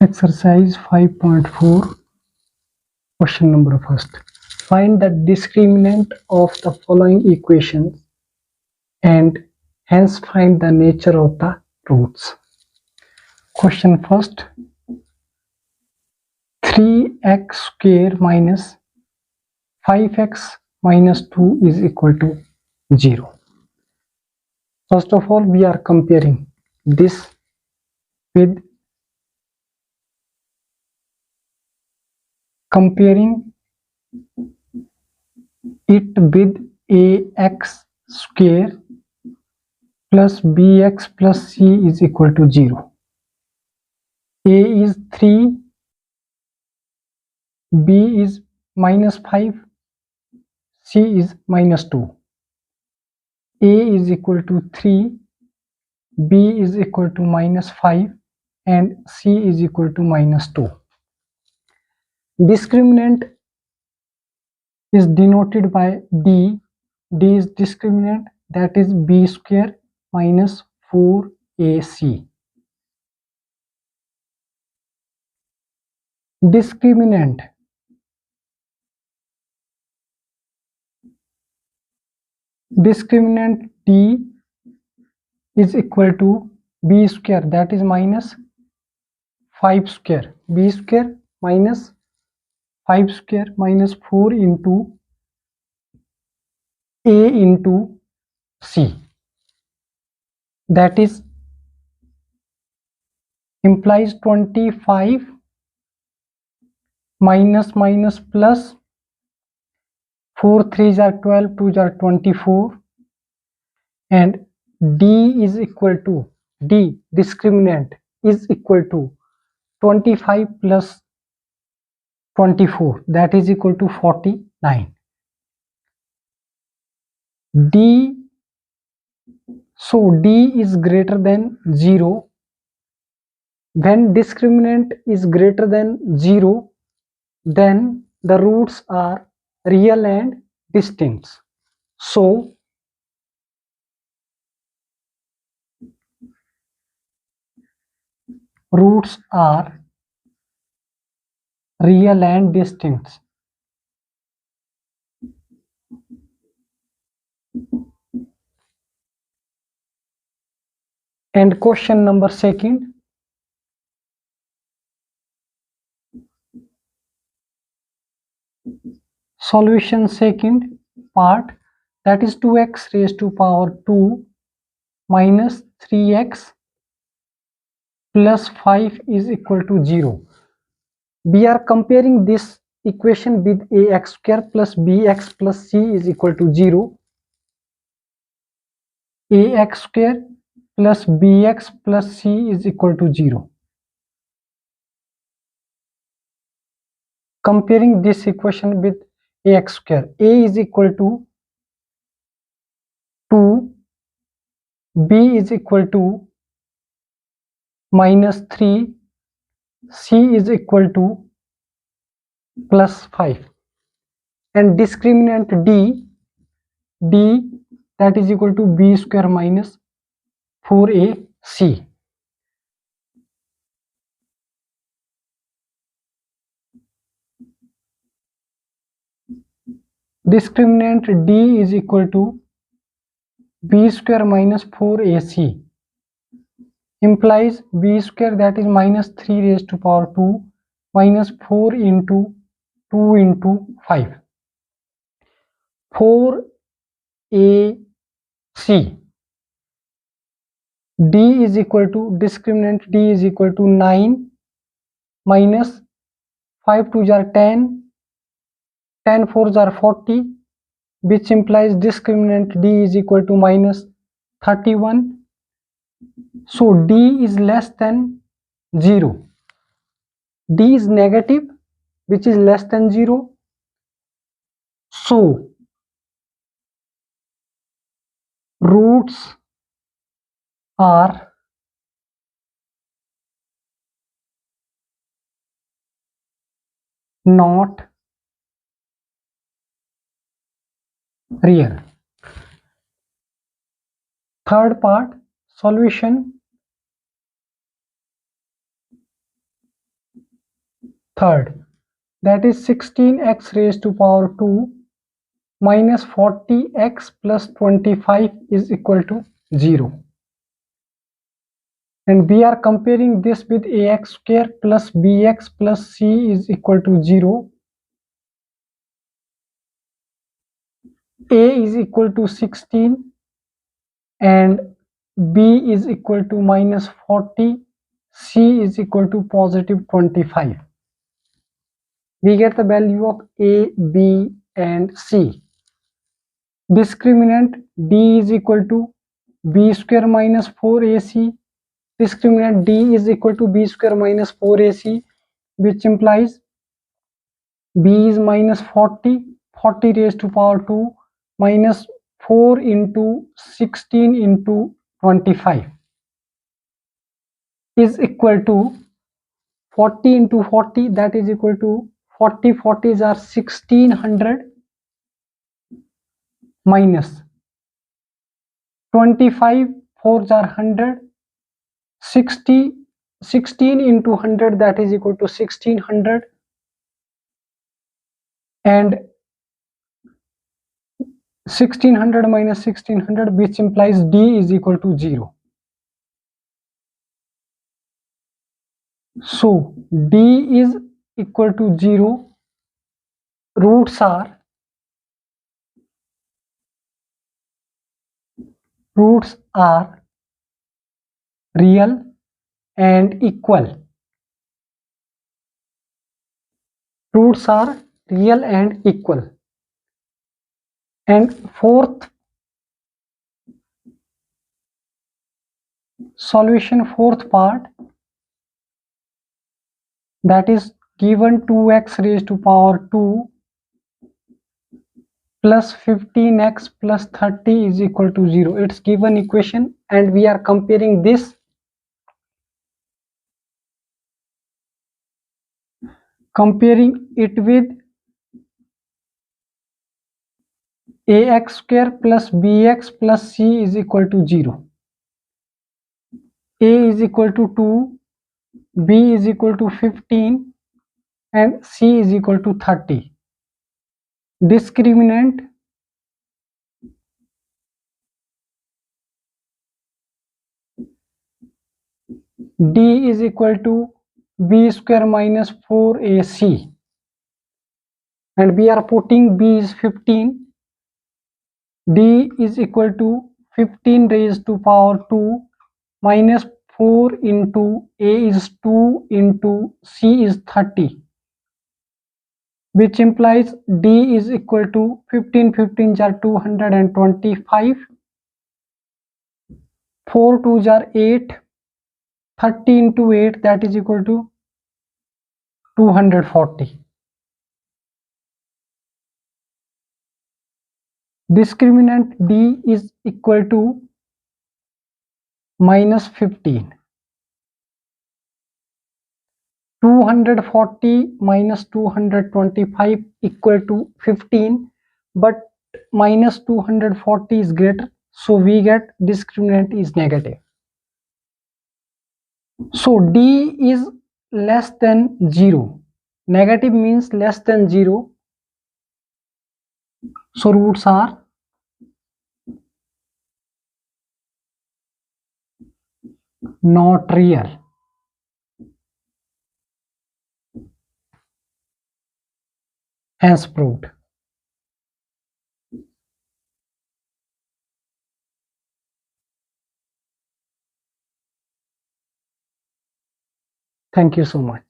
Exercise 5.4, question number first. Find the discriminant of the following equations and hence find the nature of the roots. Question first. 3x square minus 5x minus 2 is equal to 0. First of all, we are comparing this with ax square plus bx plus c is equal to 0. A is 3, b is minus 5, c is minus 2. A is equal to 3, b is equal to minus 5 and c is equal to minus 2. Discriminant is denoted by d. D is discriminant, that is b square minus 4ac. Discriminant d is equal to b square, that is minus 5 square. B square minus 5 square minus 4 into a into c, that is implies 25 minus minus plus 4 3s are 12, 2s are 24, and d is equal to d discriminant is equal to 25 plus 24, that is equal to 49. So d is greater than 0. When discriminant is greater than 0, then the roots are real and distinct. So roots are real and distinct. And question number second. Solution second part, that is 2x raised to power 2 minus 3x plus 5 is equal to 0. We are comparing this equation with ax square plus bx plus c is equal to 0. Ax square plus bx plus c is equal to 0. Comparing this equation with ax square, a is equal to 2, b is equal to minus 3, c is equal to plus 5, and discriminant d that is equal to b square minus 4ac. Discriminant d is equal to b square minus 4ac implies b square, that is minus 3 raised to power 2 minus 4 into 2 into 5. 4ac. D is equal to, discriminant d is equal to 9 minus 5 2s are 10, 10 4s are 40, which implies discriminant d is equal to minus 31. So d is less than 0. D is negative, which is less than 0. So roots are not real. Third part, solution. third, that is 16x raised to power 2 minus 40x plus 25 is equal to 0. And we are comparing this with ax square plus bx plus c is equal to 0. A is equal to 16 and b is equal to minus 40, c is equal to positive 25. We get the value of a, b and c. Discriminant d is equal to b square minus 4ac. Discriminant d is equal to b square minus 4ac, which implies b is minus 40, 40 raised to power 2 minus 4 into 16 into 25 is equal to 40 into 40, that is equal to 40 40s are 1600 minus 25 4s are 100, 60 16 into 100, that is equal to 1600, and 1600 minus 1600, which implies d is equal to 0. So d is equal to 0. Roots are real and equal. Roots are real and equal. And fourth solution, fourth part, that is given 2x raised to power 2 plus 15x plus 30 is equal to 0. It's given equation and we are comparing this with ax square plus bx plus c is equal to 0. A is equal to 2, b is equal to 15 and c is equal to 30. Discriminant d is equal to b square minus 4ac, and we are putting b is 15, d is equal to 15 raised to power 2 minus 4 into a is 2 into c is 30, which implies d is equal to 15 15s are 225, 4 2s are 8, 30 into 8, that is equal to 240. Discriminant d is equal to minus 15. 240 minus 225 equal to 15, but minus 240 is greater, so we get discriminant is negative. So d is less than 0. Negative means less than 0. So roots are not real. Hence proved. Thank you so much.